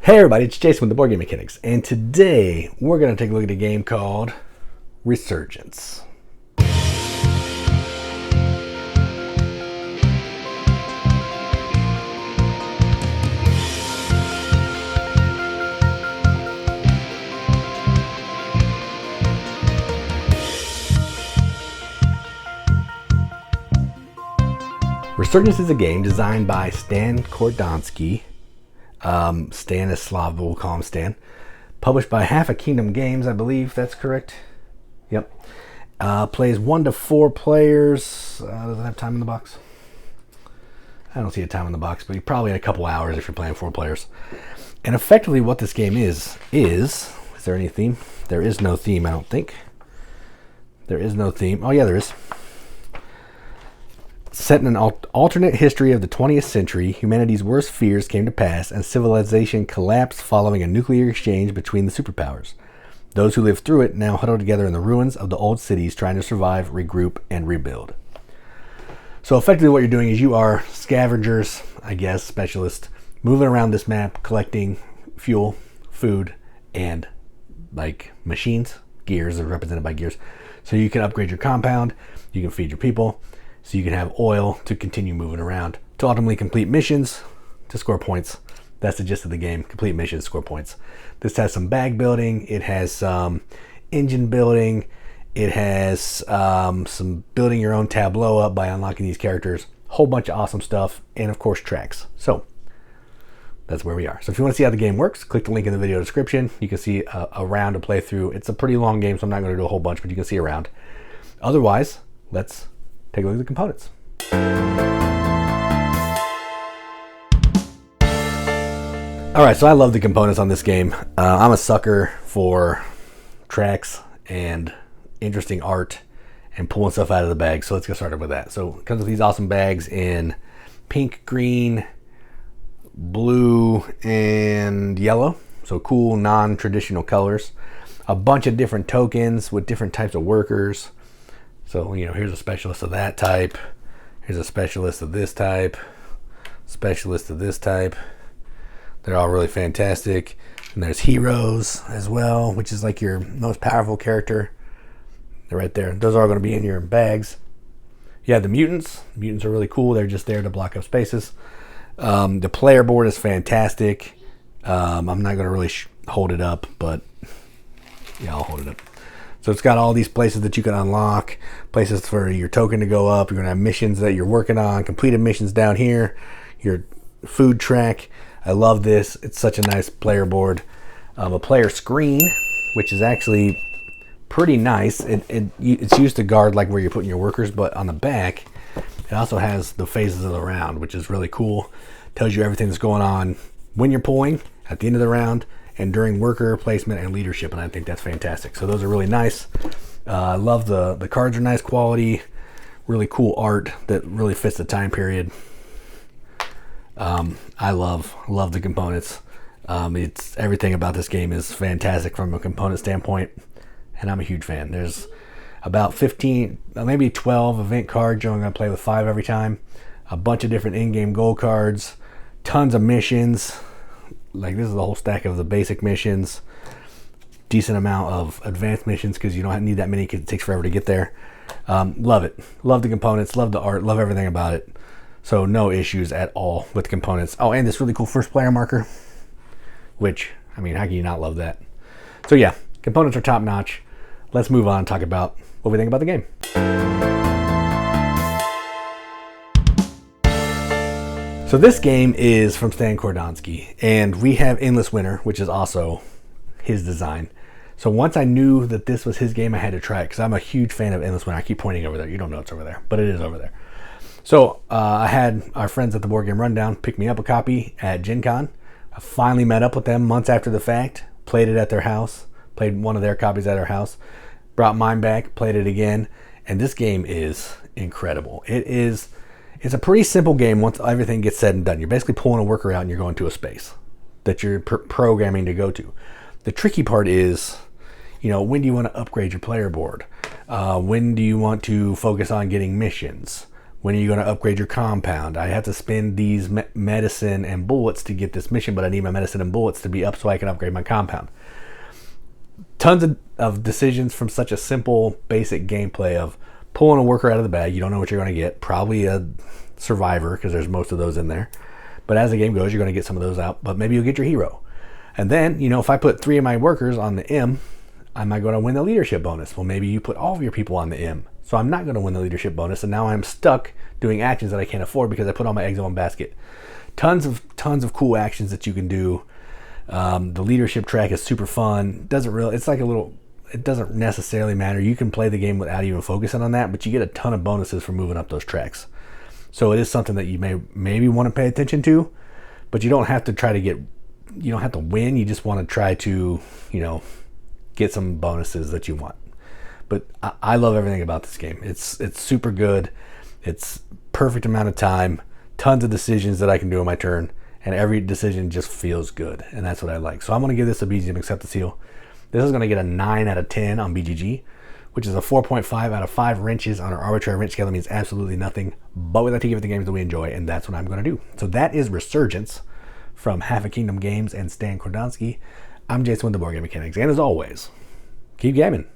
Hey everybody, it's Jason with the Board Game Mechanics, and today we're going to take a look at a game called Resurgence. Resurgence is a game designed by Stan Kordonsky. Stan is Slav, but we'll call him Stan. Published by Half a Kingdom Games, I believe that's correct. Yep. Plays 1 to 4 players. Does it have time in the box? I don't see a time in the box, but probably in a couple hours if you're playing 4 players. And effectively what this game is there any theme? There is no theme, I don't think. There is no theme. Oh yeah, there is. Set in an alternate history of the 20th century, humanity's worst fears came to pass and civilization collapsed following a nuclear exchange between the superpowers. Those who lived through it now huddle together in the ruins of the old cities trying to survive, regroup, and rebuild. So effectively what you're doing is you are scavengers, I guess, specialists, moving around this map, collecting fuel, food, and like machines. Gears are represented by gears. So you can upgrade your compound, you can feed your people, so you can have oil to continue moving around, to ultimately complete missions, to score points. That's the gist of the game. Complete missions, score points. This has some bag building. It has some engine building. It has some building your own tableau up by unlocking these characters. Whole bunch of awesome stuff. And of course, tracks. So that's where we are. So if you want to see how the game works, click the link in the video description. You can see a round to play through. It's a pretty long game, so I'm not going to do a whole bunch, but you can see a round. Otherwise, let's take a look at the components. Alright, so I love the components on this game. I'm a sucker for tracks and interesting art and pulling stuff out of the bag. So let's get started with that. So it comes with these awesome bags in pink, green, blue, and yellow. So cool, non-traditional colors. A bunch of different tokens with different types of workers. So, you know, here's a specialist of that type. Here's a specialist of this type. Specialist of this type. They're all really fantastic. And there's heroes as well, which is like your most powerful character. They're right there. Those are all going to be in your bags. You have the mutants. Mutants are really cool. They're just there to block up spaces. The player board is fantastic. I'm not going to really hold it up, but yeah, I'll hold it up. So it's got all these places that you can unlock, places for your token to go up. You're going to have missions that you're working on, completed missions down here, your food track. I love this. It's such a nice player board. A player screen, which is actually pretty nice. It's used to guard like where you're putting your workers, but on the back, it also has the phases of the round, which is really cool. Tells you everything that's going on when you're pulling, at the end of the round, and during worker placement and leadership, and I think that's fantastic. So those are really nice. I love the cards are nice quality, really cool art that really fits the time period. I love the components. It's everything about this game is fantastic from a component standpoint, and I'm a huge fan. There's about 15, maybe 12 event cards. I'm going to play with 5 every time. A bunch of different in-game gold cards, tons of missions. Like this is the whole stack of the basic missions, decent amount of advanced missions because you don't need that many because it takes forever to get there. Love it. Love the components, love the art, love everything about it. So no issues at all with the components. Oh, and this really cool first player marker, which, I mean, how can you not love that? So yeah, components are top notch. Let's move on and talk about what we think about the game. So this game is from Stan Kordonsky, and we have Endless Winter, which is also his design. So once I knew that this was his game, I had to try it because I'm a huge fan of Endless Winter. I keep pointing over there. You don't know it's over there, but it is over there. So I had our friends at the Board Game Rundown pick me up a copy at Gen Con. I finally met up with them months after the fact, played it at their house, played one of their copies at our house, brought mine back, played it again, and this game is incredible. It's a pretty simple game once everything gets said and done. You're basically pulling a worker out and you're going to a space that you're programming to go to. The tricky part is, you know, when do you want to upgrade your player board? When do you want to focus on getting missions? When are you going to upgrade your compound? I have to spend these medicine and bullets to get this mission, but I need my medicine and bullets to be up so I can upgrade my compound. Tons of decisions from such a simple, basic gameplay of pulling a worker out of the bag. You don't know what you're going to get. Probably a survivor, because there's most of those in there. But as the game goes, you're going to get some of those out, but maybe you'll get your hero. And then, if I put 3 of my workers on the M, am I going to win the leadership bonus? Well, maybe you put all of your people on the M. So I'm not going to win the leadership bonus, and now I'm stuck doing actions that I can't afford because I put all my eggs in one basket. Tons of cool actions that you can do. The leadership track is super fun. It doesn't necessarily matter. You can play the game without even focusing on that, but you get a ton of bonuses for moving up those tracks. So it is something that you maybe want to pay attention to, but you don't have to win. You just want to try to, get some bonuses that you want. But I love everything about this game. It's super good. It's perfect amount of time, tons of decisions that I can do on my turn, and every decision just feels good, and that's what I like. So I'm going to give this a BGM Accept the Seal. This is going to get a 9 out of 10 on BGG, which is a 4.5 out of 5 wrenches on our arbitrary wrench scale. That means absolutely nothing, but we like to give it the games that we enjoy, and that's what I'm going to do. So that is Resurgence from Half a Kingdom Games and Stan Kordonsky. I'm Jason with the Boardgame Mechanics, and as always, keep gaming.